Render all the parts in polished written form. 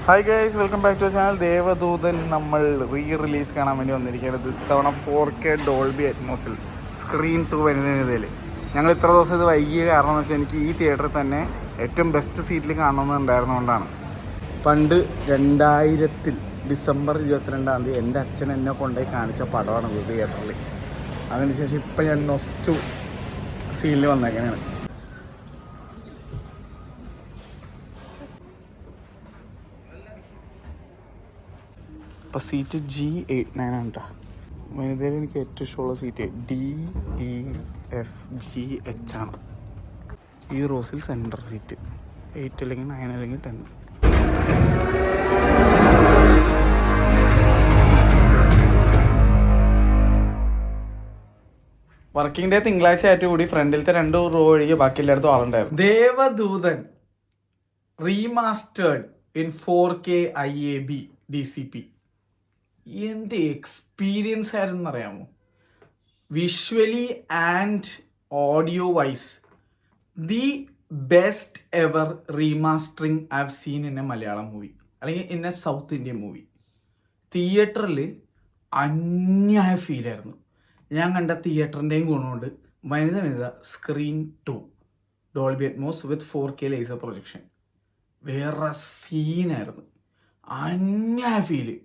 Hi guys, welcome back to channel. Devadoothan നമ്മൾ release കാണാൻ വേണ്ടി വന്നിരിക്കുന്നത്. ഇത്തവണ 4K ഡോൾബി അറ്റ്മോസിൽ സ്ക്രീൻ 2 വരുന്നതിൽ ഞങ്ങൾ ഇത്ര ദിവസം ഇത് വൈകിയ കാരണം എന്ന് വെച്ചാൽ എനിക്ക് ഈ തിയേറ്ററിൽ തന്നെ ഏറ്റവും ബെസ്റ്റ് സീറ്റിൽ കാണണമെന്നുണ്ടായിരുന്നുകൊണ്ടാണ്. പണ്ട് 2000 ഡിസംബർ 22 എൻ്റെ അച്ഛൻ എന്നെ കൊണ്ടുപോയി കാണിച്ച പടമാണ് ഇത് തിയേറ്ററിൽ. അതിനുശേഷം ഇപ്പം ഞാൻ നൊസ്റ്റു സീനിൽ വന്നേക്കാനാണ്. അപ്പോൾ സീറ്റ് G89 ആണ് കേട്ടോ. വനിതയിൽ എനിക്ക് ഏറ്റവും ഇഷ്ടമുള്ള സീറ്റ് DEFGH ആണ്. ഈ റോസിൽ സെൻറ്റർ സീറ്റ് 8 അല്ലെങ്കിൽ 9 അല്ലെങ്കിൽ 10. വർക്കിംഗ് ഡേ തിങ്കളാഴ്ച ആയിട്ട് കൂടി ഫ്രണ്ടിലത്തെ 2 റോ ഒഴികെ ബാക്കി എല്ലായിടത്തും ആളുണ്ടായിരുന്നു. Devadoothan remastered in 4K IAB DCP. എന്ത് എക്സ്പീരിയൻസ് ആയിരുന്നു അറിയാമോ? Visually and audio wise the best ever remastering I have seen in a Malayalam movie അല്ലെങ്കിൽ in a South Indian movie. തിയേറ്ററിൽ അന്യായ ഫീലായിരുന്നു. ഞാൻ കണ്ട തിയേറ്ററിൻ്റെയും ഗുണമുണ്ട്. Vanitha screen 2 Dolby Atmos with 4K laser projection വേറെ സീനായിരുന്നു. അന്യായ ഫീല്.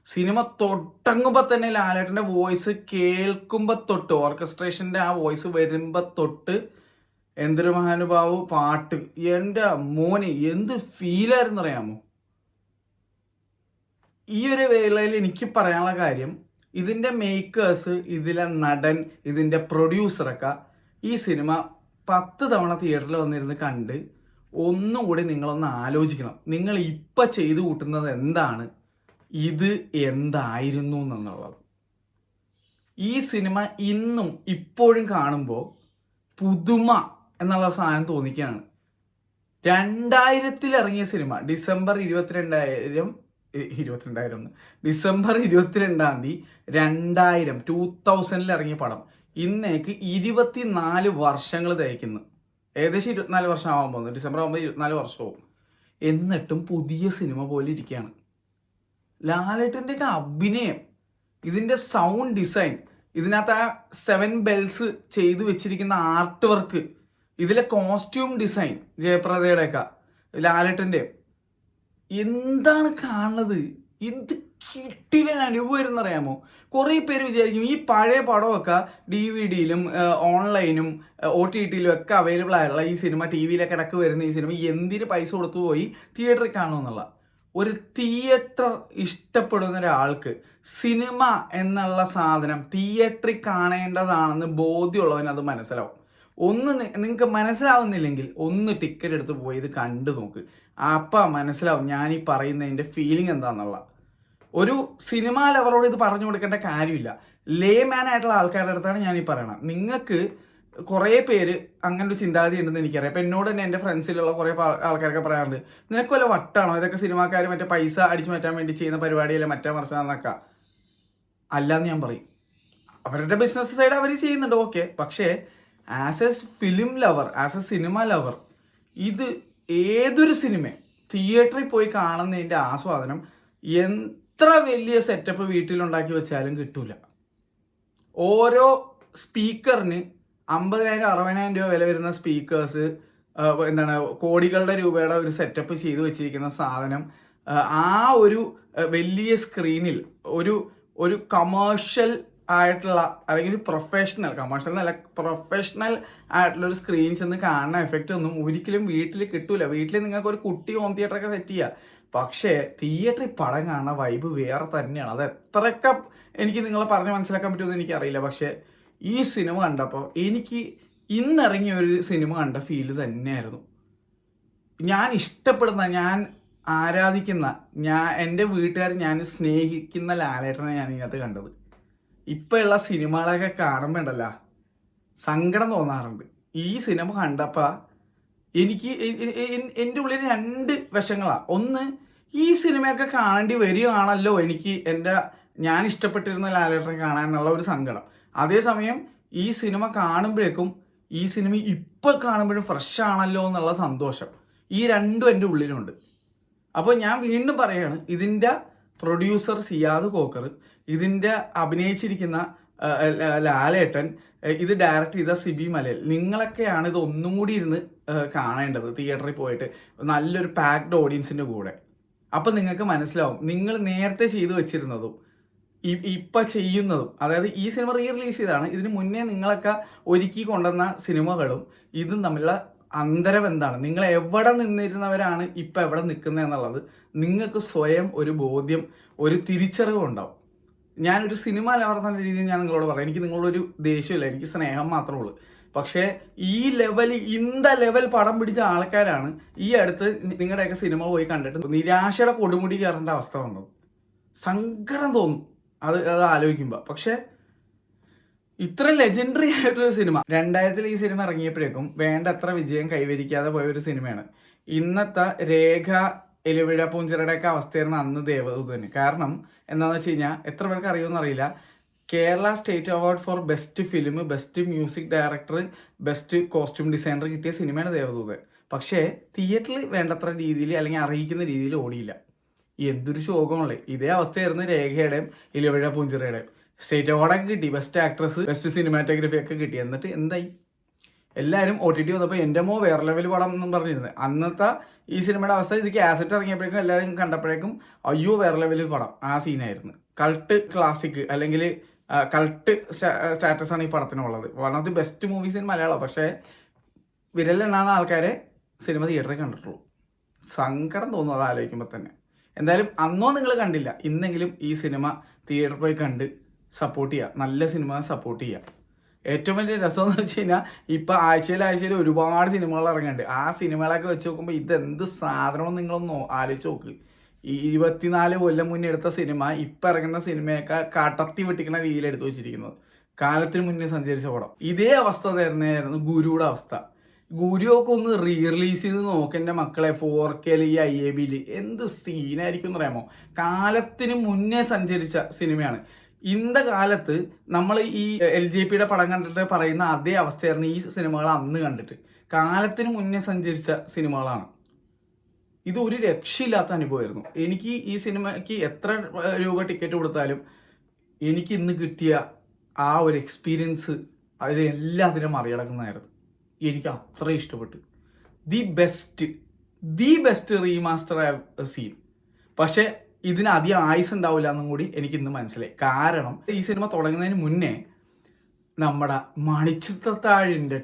സിനിമ തൊട്ടങ്ങുമ്പോൾ തന്നെ ലാലേട്ടൻ്റെ വോയിസ് കേൾക്കുമ്പോൾ തൊട്ട്, ഓർക്കസ്ട്രേഷൻ്റെ ആ വോയിസ് വരുമ്പോൾ തൊട്ട് എന്തൊരു മഹാനുഭാവു പാട്ട്, എൻ്റെ മോനെ എന്ത് ഫീലായിരുന്നു അറിയാമോ? ഈ ഒരു വേളയിൽ എനിക്ക് പറയാനുള്ള കാര്യം, ഇതിൻ്റെ മേക്കേഴ്സ്, ഇതിലെ നടൻ, ഇതിൻ്റെ പ്രൊഡ്യൂസറൊക്കെ ഈ സിനിമ 10 തവണ തിയേറ്ററിൽ വന്നിരുന്ന് കണ്ട് ഒന്നുകൂടി നിങ്ങളൊന്ന് ആലോചിക്കണം. നിങ്ങൾ ഇപ്പം ചെയ്തു കൂട്ടുന്നത് എന്താണ്, ഇത് എന്തായിരുന്നു എന്നുള്ളത്. ഈ സിനിമ ഇന്നും ഇപ്പോഴും കാണുമ്പോൾ പുതുമ എന്നുള്ള സാധനം തോന്നിക്കുകയാണ്. 2000 ഇറങ്ങിയ സിനിമ ഡിസംബർ 22 ഡിസംബർ 22 2000 ഇറങ്ങിയ പടം ഇന്നേക്ക് 24 വർഷങ്ങൾ തയ്ക്കുന്നു. ഏകദേശം 24 വർഷം ആവാൻ പോകുന്നു. ഡിസംബർ ആകുമ്പോൾ 24 വർഷവും. എന്നിട്ടും പുതിയ സിനിമ പോലെ ഇരിക്കുകയാണ്. ലാലേട്ടൻ്റെയൊക്കെ അഭിനയം, ഇതിൻ്റെ സൗണ്ട് ഡിസൈൻ, ഇതിനകത്ത് ആ 7 ബെൽസ് ചെയ്തു വെച്ചിരിക്കുന്ന ആർട്ട് വർക്ക്, ഇതിലെ കോസ്റ്റ്യൂം ഡിസൈൻ, ജയപ്രദയുടെയൊക്കെ, ലാലേട്ടൻ്റെ എന്താണ് കാണുന്നത്? എന്ത് കിട്ടില്ല അനുഭവം അറിയാമോ? കുറേ പേര് വിചാരിക്കും ഈ പഴയ പടമൊക്കെ DVD-യിലും ഓൺലൈനും OTT-യിലും ഒക്കെ അവൈലബിൾ ആയിട്ടുള്ള ഈ സിനിമ, TV-യിലൊക്കെ ഇടക്ക് വരുന്ന ഈ സിനിമ എന്തിന് പൈസ കൊടുത്തു പോയി തിയേറ്ററിൽ കാണുമെന്നുള്ള. ഒരു തിയേറ്റർ ഇഷ്ടപ്പെടുന്ന ഒരാൾക്ക് സിനിമ എന്നുള്ള സാധനം തിയേറ്ററിൽ കാണേണ്ടതാണെന്ന് ബോധ്യമുള്ളവന് അത് മനസ്സിലാവും. നിങ്ങൾക്ക് മനസ്സിലാവുന്നില്ലെങ്കിൽ ഒന്ന് ടിക്കറ്റ് എടുത്ത് പോയി ഇത് കണ്ടു നോക്ക്. അപ്പം മനസ്സിലാവും ഞാൻ ഈ പറയുന്നതിൻ്റെ ഫീലിംഗ് എന്താണെന്നുള്ള. ഒരു സിനിമാ ലവറോട് ഇത് പറഞ്ഞു കൊടുക്കേണ്ട കാര്യമില്ല. ലേമാൻ ആയിട്ടുള്ള ആൾക്കാരുടെ അടുത്താണ് ഞാൻ ഈ പറയണം. നിങ്ങൾക്ക് കുറേ പേര് അങ്ങനെ ഒരു ചിന്താഗതി ഉണ്ടെന്ന് എനിക്കറിയാം. അപ്പം എന്നോട് തന്നെ എൻ്റെ ഫ്രണ്ട്സിലുള്ള കുറേ ആൾക്കാരൊക്കെ പറയാറുണ്ട്, നിനക്ക് വല്ല വട്ടാണോ ഇതൊക്കെ, സിനിമാക്കാർ മറ്റേ പൈസ അടിച്ചു മാറ്റാൻ വേണ്ടി ചെയ്യുന്ന പരിപാടിയല്ലേ മറ്റേ മറിച്ചാന്നൊക്കെ. അല്ലാന്ന് ഞാൻ പറയും. അവരുടെ ബിസിനസ് സൈഡ് അവർ ചെയ്യുന്നുണ്ട്, ഓക്കെ. പക്ഷേ as A film lover, as A cinema lover, ഇത് ഏതൊരു സിനിമ തിയേറ്ററിൽ പോയി കാണുന്നതിൻ്റെ ആസ്വാദനം എത്ര വലിയ സെറ്റപ്പ് വീട്ടിലുണ്ടാക്കി വെച്ചാലും കിട്ടൂല. ഓരോ സ്പീക്കറിന് 50,000 60,000 രൂപ വില വരുന്ന സ്പീക്കേഴ്സ്, കോടികളുടെ രൂപയുടെ ഒരു സെറ്റപ്പ് ചെയ്ത് വെച്ചിരിക്കുന്ന സാധനം ആ ഒരു വലിയ സ്ക്രീനിൽ ഒരു കമേഴ്ഷ്യൽ ആയിട്ടുള്ള അല്ലെങ്കിൽ പ്രൊഫഷണൽ ആയിട്ടുള്ള ഒരു സ്ക്രീൻസ് എന്ന് കാണുന്ന എഫക്റ്റ് ഒന്നും ഒരിക്കലും വീട്ടിൽ കിട്ടൂല. വീട്ടിൽ നിങ്ങൾക്ക് ഒരു കുട്ടി ഹോം തിയേറ്ററൊക്കെ സെറ്റ് ചെയ്യുക, പക്ഷേ തിയേറ്ററിൽ പടം കാണുന്ന വൈബ് വേറെ തന്നെയാണ്. അത് എത്രയൊക്കെ എനിക്ക് നിങ്ങളെ പറഞ്ഞ് മനസ്സിലാക്കാൻ പറ്റുമെന്ന് എനിക്കറിയില്ല. പക്ഷേ ഈ സിനിമ കണ്ടപ്പോൾ എനിക്ക് ഇന്നിറങ്ങിയ ഒരു സിനിമ കണ്ട ഫീല് തന്നെയായിരുന്നു. ഞാൻ ഇഷ്ടപ്പെടുന്ന, ഞാൻ ആരാധിക്കുന്ന, എൻ്റെ വീട്ടുകാർ, ഞാൻ സ്നേഹിക്കുന്ന ലാലേട്ടനെ ഞാൻ ഇതിനകത്ത് കണ്ടത്. ഇപ്പോൾ ഉള്ള സിനിമകളൊക്കെ കാണുമ്പോൾ ഉണ്ടല്ലോ സങ്കടം തോന്നാറുണ്ട്. ഈ സിനിമ കണ്ടപ്പോൾ എനിക്ക് എൻ്റെ ഉള്ളിൽ 2 വശങ്ങളാണ്. ഒന്ന്, ഈ സിനിമയൊക്കെ കാണേണ്ടി വരികയാണല്ലോ എനിക്ക് ഞാൻ ഇഷ്ടപ്പെട്ടിരുന്ന ലാലേട്ടനെ കാണാനുള്ള ഒരു സങ്കടം. അതേസമയം ഈ സിനിമ കാണുമ്പോഴേക്കും ഈ സിനിമ ഇപ്പോൾ കാണുമ്പോഴും ഫ്രഷ് ആണല്ലോ എന്നുള്ള സന്തോഷം. ഈ രണ്ടും എൻ്റെ ഉള്ളിലുണ്ട്. അപ്പോൾ ഞാൻ വീണ്ടും പറയാണ്, ഇതിൻ്റെ പ്രൊഡ്യൂസർ സിയാദ് കോക്കർ, ഇതിൻ്റെ അഭിനയിച്ചിരിക്കുന്ന ലാലേട്ടൻ, ഇത് ഡയറക്റ്റ് ചെയ്ത സിബി മലയിൽ, നിങ്ങളൊക്കെയാണ് ഇത് ഒന്നും കൂടി ഇരുന്ന് കാണേണ്ടത് തിയേറ്ററിൽ പോയിട്ട് നല്ലൊരു പാക്ഡ് ഓഡിയൻസിൻ്റെ കൂടെ. അപ്പം നിങ്ങൾക്ക് മനസ്സിലാവും നിങ്ങൾ നേരത്തെ ചെയ്തു വെച്ചിരുന്നതും ഇപ്പം ചെയ്യുന്നതും. അതായത് ഈ സിനിമ റിലീസ് ചെയ്താണ്, ഇതിന് മുന്നേ നിങ്ങളൊക്കെ ഒരുക്കി കൊണ്ടുവന്ന സിനിമകളും ഇതും തമ്മിലുള്ള അന്തരം എന്താണ്, നിങ്ങൾ എവിടെ നിന്നിരുന്നവരാണ് ഇപ്പം എവിടെ നിൽക്കുന്നത് എന്നുള്ളത് നിങ്ങൾക്ക് സ്വയം ഒരു ബോധ്യം, ഒരു തിരിച്ചറിവ് ഉണ്ടാവും. ഞാനൊരു സിനിമ ലവർന്ന രീതിയിൽ ഞാൻ നിങ്ങളോട് പറയാം, എനിക്ക് നിങ്ങളോടൊരു ദേഷ്യമില്ല, എനിക്ക് സ്നേഹം മാത്രമേ ഉള്ളൂ. പക്ഷേ ഈ ലെവൽ പടം പിടിച്ച ആൾക്കാരാണ് ഈ അടുത്ത് നിങ്ങളുടെയൊക്കെ സിനിമ പോയി കണ്ടിട്ട് നിരാശയുടെ കൊടുമുടി കയറേണ്ട അവസ്ഥ വന്നത്. സങ്കടം തോന്നും അത് ആലോചിക്കുമ്പോൾ. പക്ഷേ ഇത്ര ലെജൻഡറി ആയിട്ടൊരു സിനിമ 2000 ഈ സിനിമ ഇറങ്ങിയപ്പോഴേക്കും വേണ്ടത്ര വിജയം കൈവരിക്കാതെ പോയ ഒരു സിനിമയാണ്. ഇന്നത്തെ രേഖ, എലിവിഴ പൂഞ്ചിറയുടെയൊക്കെ അവസ്ഥയായിരുന്നു അന്ന് ദേവദൂതന്. കാരണം എന്താണെന്ന് വെച്ച് കഴിഞ്ഞാൽ, എത്ര പേർക്ക് അറിയുമെന്ന് അറിയില്ല, Kerala state award for best film, best music director, best costume designer കിട്ടിയ സിനിമയാണ് ദേവദൂതൻ. പക്ഷേ തിയേറ്ററിൽ വേണ്ടത്ര രീതിയിൽ അല്ലെങ്കിൽ അറിയിക്കുന്ന രീതിയിൽ ഓടിയില്ല. എന്തൊരു ശോകമുള്ളേ. ഇതേ അവസ്ഥയായിരുന്നു രേഖയുടെയും ഇലവിഴ പൂഞ്ചിറയുടെയും. സ്റ്റേറ്റ് അവാർഡൊക്കെ കിട്ടി, ബെസ്റ്റ് ആക്ട്രസ്, ബെസ്റ്റ് സിനിമാറ്റോഗ്രഫി ഒക്കെ കിട്ടി. എന്നിട്ട് എന്തായി? എല്ലാവരും OTT വന്നപ്പോൾ എൻ്റെ വേറെ ലെവൽ പടം എന്നും പറഞ്ഞിരുന്നത്. അന്നത്തെ ഈ സിനിമയുടെ അവസ്ഥ, ഇത് കാസറ്റ് ഇറങ്ങിയപ്പോഴേക്കും എല്ലാവരും കണ്ടപ്പോഴേക്കും അയ്യോ വേറെ ലെവൽ പടം, ആ സീനായിരുന്നു. കൾട്ട് ക്ലാസിക് അല്ലെങ്കിൽ കൾട്ട് സ്റ്റാറ്റസ് ആണ് ഈ പടത്തിനുള്ളത്. One of the best movies in Malayalam. പക്ഷേ വിരലെണ്ണാവുന്ന ആൾക്കാരെ സിനിമ തിയേറ്ററിൽ കണ്ടിട്ടുള്ളൂ. സങ്കടം തോന്നും അത് ആലോചിക്കുമ്പോൾ തന്നെ. എന്തായാലും അന്നോ നിങ്ങൾ കണ്ടില്ല, ഇന്നെങ്കിലും ഈ സിനിമ തിയേറ്ററിൽ പോയി കണ്ട് സപ്പോർട്ട് ചെയ്യുക. നല്ല സിനിമ സപ്പോർട്ട് ചെയ്യുക. ഏറ്റവും വലിയ രസം എന്ന് വെച്ച് കഴിഞ്ഞാൽ ഇപ്പം ആഴ്ചയിൽ ഒരുപാട് സിനിമകൾ ഇറങ്ങുന്നുണ്ട്. ആ സിനിമകളൊക്കെ വെച്ച് നോക്കുമ്പോൾ ഇതെന്ത് സാധനമെന്ന് നിങ്ങളൊന്ന് ആലോചിച്ച് നോക്ക്. ഈ 24 കൊല്ലം മുന്നേ എടുത്ത സിനിമ ഇപ്പം ഇറങ്ങുന്ന സിനിമയൊക്കെ കടത്തി വെട്ടിക്കുന്ന രീതിയിൽ എടുത്തു വെച്ചിരിക്കുന്നത്. കാലത്തിന് മുന്നേ സഞ്ചരിച്ച പടം. ഇതേ അവസ്ഥ തരുന്നതായിരുന്നു ഗുരുയുടെ അവസ്ഥ. ഗുരുവൊക്കെ ഒന്ന് റിലീസ് ചെയ്ത് നോക്കെൻ്റെ മക്കളെ 4K ഈ IABയിൽ എന്ത് സീനായിരിക്കും എന്ന് പറയാമോ. കാലത്തിന് മുന്നേ സഞ്ചരിച്ച സിനിമയാണ്. ഇന്ന കാലത്ത് നമ്മൾ ഈ LJPയുടെ പടം കണ്ടിട്ട് പറയുന്ന അതേ അവസ്ഥയായിരുന്നു ഈ സിനിമകൾ അന്ന് കണ്ടിട്ട്. കാലത്തിന് മുന്നേ സഞ്ചരിച്ച സിനിമകളാണ്. ഇത് ഒരു രക്ഷയില്ലാത്ത അനുഭവമായിരുന്നു. എനിക്ക് ഈ സിനിമയ്ക്ക് എത്ര രൂപ ടിക്കറ്റ് കൊടുത്താലും എനിക്ക് ഇന്ന് കിട്ടിയ ആ ഒരു എക്സ്പീരിയൻസ് അത് എല്ലാത്തിനും മറികടക്കുന്നതായിരുന്നു. എനിക്ക് അത്ര ഇഷ്ടപ്പെട്ടു. The best remaster I have seen. പക്ഷേ ഇതിന് അധികം ആയുസ് ഉണ്ടാവില്ല എന്നും കൂടി എനിക്ക് ഇന്ന് മനസ്സിലായി. കാരണം ഈ സിനിമ തുടങ്ങുന്നതിന് മുന്നേ നമ്മുടെ മണിച്ചിത്രത്താഴിൻ്റെ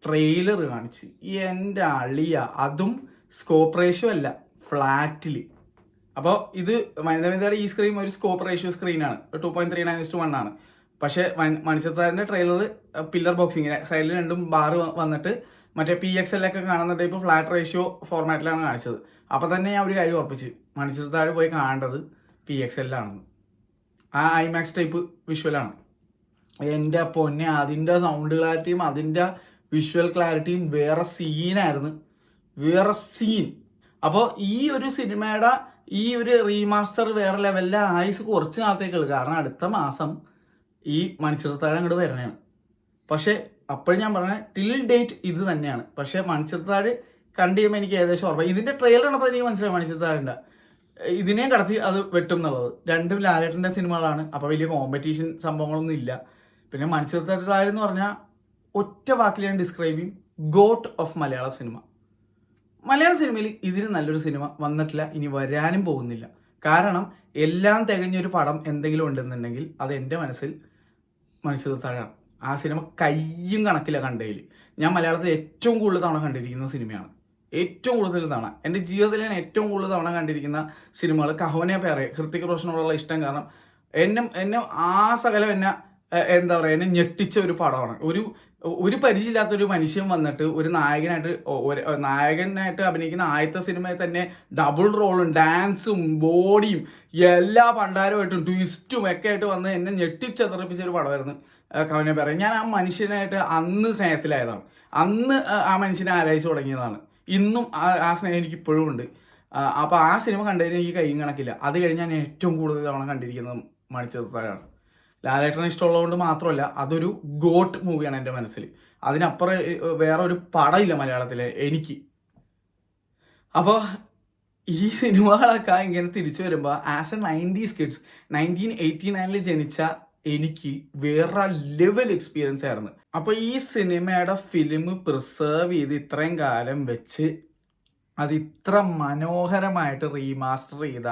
ട്രെയിലർ കാണിച്ച് എൻ്റെ അളിയ, അതും സ്കോപ്പ് റേഷ്യോ അല്ല, ഫ്ലാറ്റിൽ. അപ്പോൾ ഇത് വനിതയുടെ ഈ സ്ക്രീൻ ഒരു സ്കോപ്പ് റേഷ്യോ സ്ക്രീനാണ്, 2.39:1 ആണ്. പക്ഷേ മണിച്ചിത്രത്താഴിൻ്റെ ട്രെയിലർ പില്ലർ ബോക്സിങ് സൈഡിൽ 2 ബാർ വന്നിട്ട് മറ്റേ PXL ഒക്കെ കാണുന്ന ടൈപ്പ് ഫ്ലാറ്റ് റേഷ്യോ ഫോർമാറ്റിലാണ് കാണിച്ചത്. അപ്പോൾ തന്നെ ഞാൻ ഒരു കാര്യം ഉറപ്പിച്ച്, മണിച്ചിത്രത്താഴ് പോയി കാണേണ്ടത് PXL ആണെന്ന്. ആ IMAX ടൈപ്പ് വിഷ്വലാണ്. എൻ്റെ പൊന്നെ, അതിൻ്റെ സൗണ്ട് ക്ലാരിറ്റിയും അതിൻ്റെ വിഷ്വൽ ക്ലാരിറ്റിയും വേറെ സീനായിരുന്നു, വേറെ സീൻ. അപ്പോൾ ഈ ഒരു സിനിമയുടെ ഈ ഒരു റീമാസ്റ്റർ വേറെ ലെവലിലെ ആയുസ് കുറച്ച് നാളത്തേക്കുള്ളൂ. കാരണം അടുത്ത മാസം ഈ മണിച്ചിത്രത്താഴ് അങ്ങോട്ട് വരണതാണ്. പക്ഷേ അപ്പോഴും ഞാൻ പറഞ്ഞ ടിൽ ഡേറ്റ് ഇത് തന്നെയാണ്. പക്ഷേ മണിച്ചിത്രത്താഴ് കണ്ടു കഴിയുമ്പോൾ എനിക്ക് ഏകദേശം ഓർമ്മ, ഇതിൻ്റെ ട്രെയിലർ കണ്ടപ്പോൾ എനിക്ക് മനസ്സിലായി മണിച്ചിത്രത്താഴിൻ്റെ ഇതിനെയും കടത്തി അത് വെട്ടും എന്നുള്ളത്. രണ്ടും ലാലേട്ടൻ്റെ സിനിമകളാണ്. അപ്പോൾ വലിയ കോമ്പറ്റീഷൻ സംഭവങ്ങളൊന്നും ഇല്ല. പിന്നെ മണിച്ചിത്രത്താഴ് എന്ന് പറഞ്ഞാൽ ഒറ്റ വാക്കിൽ ഞാൻ ഡിസ്ക്രൈബ് ചെയ്യും, ഗോട്ട് ഓഫ് മലയാള സിനിമ. മലയാള സിനിമയിൽ ഇതിന് നല്ലൊരു സിനിമ വന്നിട്ടില്ല, ഇനി വരാനും പോകുന്നില്ല. കാരണം എല്ലാം തികഞ്ഞൊരു പടം എന്തെങ്കിലും ഉണ്ടെന്നുണ്ടെങ്കിൽ അത് എൻ്റെ മനസ്സിൽ മണിച്ചിത്രത്താഴാണ്. ആ സിനിമ കയ്യും കണക്കില്ല കണ്ടതിൽ. ഞാൻ മലയാളത്തിൽ ഏറ്റവും കൂടുതൽ തവണ കണ്ടിരിക്കുന്ന സിനിമയാണ്. ഏറ്റവും കൂടുതൽ തവണ എൻ്റെ ജീവിതത്തിൽ ഞാൻ ഏറ്റവും കൂടുതൽ തവണ കണ്ടിരിക്കുന്ന സിനിമകൾ കഹോനെ പേരെ, ഹൃത്തിക് റോഷനോടുള്ള ഇഷ്ടം കാരണം എന്നെ ആ സകലം എന്നെ എന്താ പറയുക, എന്നെ ഞെട്ടിച്ച ഒരു പടമാണ്. ഒരു പരിചയമില്ലാത്തൊരു മനുഷ്യൻ വന്നിട്ട് ഒരു നായകനായിട്ട് അഭിനയിക്കുന്ന ആദ്യത്തെ സിനിമയിൽ തന്നെ ഡബിൾ റോളും ഡാൻസും ബോഡിയും എല്ലാ പണ്ടാരമായിട്ടും ട്വിസ്റ്റും ഒക്കെ ആയിട്ട് വന്ന് എന്നെ ഞെട്ടിച്ചെതറിപ്പിച്ച ഒരു പടമായിരുന്നു കവനെ പറയാം. ഞാൻ ആ മനുഷ്യനായിട്ട് അന്ന് സ്നേഹത്തിലായതാണ്, അന്ന് ആ മനുഷ്യനെ ആരായിച്ചു തുടങ്ങിയതാണ്. ഇന്നും ആ സ്നേഹം എനിക്ക് ഇപ്പോഴും ഉണ്ട്. അപ്പോൾ ആ സിനിമ കണ്ടതിന് എനിക്ക് കയ്യും കണക്കില്ല. അത് കഴിഞ്ഞ് ഞാൻ ഏറ്റവും കൂടുതൽ തവണ കണ്ടിരിക്കുന്നത് മണിച്ചിത്രത്താഴാണ്. ലാലേട്ടനെ ഇഷ്ടമുള്ളതുകൊണ്ട് മാത്രമല്ല, അതൊരു ഗോട്ട് മൂവിയാണ് എൻ്റെ മനസ്സിൽ. അതിനപ്പുറം വേറെ ഒരു പടമില്ല മലയാളത്തിലെ എനിക്ക്. അപ്പോൾ ഈ സിനിമകളൊക്കെ ഇങ്ങനെ തിരിച്ചു വരുമ്പോൾ ആസ് എ 90s കിഡ്സ് 1989 ജനിച്ച എനിക്ക് വേറെ ലെവൽ എക്സ്പീരിയൻസ് ആയിരുന്നു. അപ്പോൾ ഈ സിനിമയുടെ ഫിലിം പ്രിസർവ് ചെയ്ത് ഇത്രയും കാലം വെച്ച് അത് ഇത്ര മനോഹരമായിട്ട് റീമാസ്റ്റർ ചെയ്ത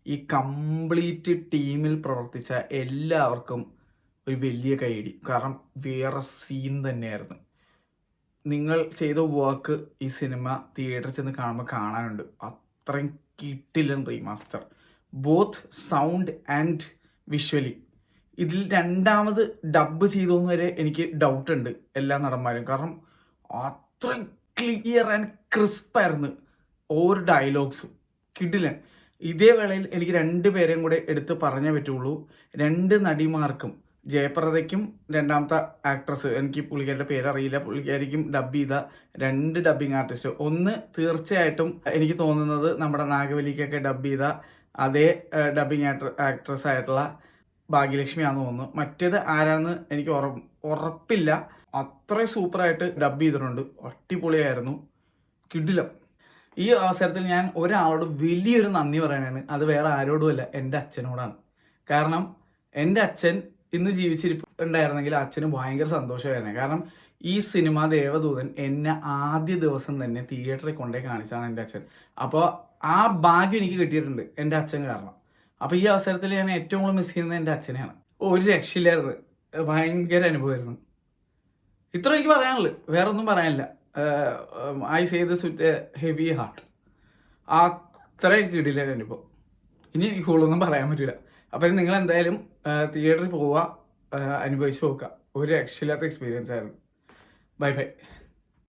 ഈ കംപ്ലീറ്റ് ടീമിൽ പ്രവർത്തിച്ച എല്ലാവർക്കും ഒരു വലിയ കൈയടി. കാരണം വേറെ സീൻ തന്നെയായിരുന്നു. നിങ്ങൾ ചെയ്ത വർക്ക് ഈ സിനിമ തിയേറ്ററിൽ ചെന്ന് കാണുമ്പോൾ കാണാനുണ്ട്. അത്രയും കിട്ടില്ലൻ remaster, both sound and visually. ഇതിൽ രണ്ടാമത് ഡബ് ചെയ്തോന്ന് വരെ എനിക്ക് ഡൗട്ട് ഉണ്ട് എല്ലാ നടന്മാരും. കാരണം അത്രയും ക്ലിയർ ആൻഡ് ക്രിസ്പായിരുന്നു ഓരോ ഡയലോഗ്സും, കിടിലൻ. ഇതേ വേളയിൽ എനിക്ക് 2 പേരെയും കൂടെ എടുത്ത് പറഞ്ഞേ പറ്റുള്ളൂ. 2 നടിമാർക്കും, ജയപ്രദയ്ക്കും രണ്ടാമത്തെ ആക്ട്രസ്, എനിക്ക് പുള്ളിക്കാരുടെ പേരറിയില്ല, പുള്ളിക്കാരിക്കും ഡബ് ചെയ്ത 2 ഡബ്ബിങ് ആർട്ടിസ്റ്റ്. ഒന്ന് തീർച്ചയായിട്ടും എനിക്ക് തോന്നുന്നത് നമ്മുടെ നാഗവലിക്കൊക്കെ ഡബ് ചെയ്ത അതേ ഡബ്ബിങ് ആക്ട്രസ് ആയിട്ടുള്ള ഭാഗ്യലക്ഷ്മിയാണെന്ന് തോന്നുന്നു. മറ്റേത് ആരാണെന്ന് എനിക്ക് ഉറപ്പില്ല. അത്രയും സൂപ്പറായിട്ട് ഡബ് ചെയ്തിട്ടുണ്ട്. അടിപൊളിയായിരുന്നു, കിടിലം. ഈ അവസരത്തിൽ ഞാൻ ഒരാളോട് വലിയൊരു നന്ദി പറയാനാണ്. അത് വേറെ ആരോടുമല്ല, എൻ്റെ അച്ഛനോടാണ്. കാരണം എൻ്റെ അച്ഛൻ ഇന്ന് ജീവിച്ചിരിപ്പുണ്ടായിരുന്നെങ്കിൽ അച്ഛന് ഭയങ്കര സന്തോഷമായിരുന്നു. കാരണം ഈ സിനിമ ദേവദൂതൻ എന്നെ ആദ്യ ദിവസം തന്നെ തിയേറ്ററിൽ കൊണ്ടേ കാണിച്ചാണ് എൻ്റെ അച്ഛൻ. അപ്പോൾ ആ ഭാഗ്യം എനിക്ക് കിട്ടിയിട്ടുണ്ട് എൻ്റെ അച്ഛൻ കാരണം. അപ്പോൾ ഈ അവസരത്തിൽ ഞാൻ ഏറ്റവും കൂടുതൽ മിസ് ചെയ്യുന്നത് എൻ്റെ അച്ഛനെയാണ്. ഒരു രക്ഷയില്ലായിരുന്നു, ഭയങ്കര അനുഭവമായിരുന്നു. ഇത്ര എനിക്ക് പറയാനുള്ളൂ, വേറെ ഒന്നും പറയാനില്ല. I say this with a heavy heart. അത്രയും കിടില്ല അനുഭവം. ഇനി എനിക്ക് കൂടുതലൊന്നും പറയാൻ പറ്റില്ല. അപ്പം നിങ്ങൾ എന്തായാലും തിയേറ്ററിൽ പോവുക, അനുഭവിച്ച് നോക്കുക. ഒരു രക്ഷയില്ലാത്ത എക്സ്പീരിയൻസ് ആയിരുന്നു. Bye bye.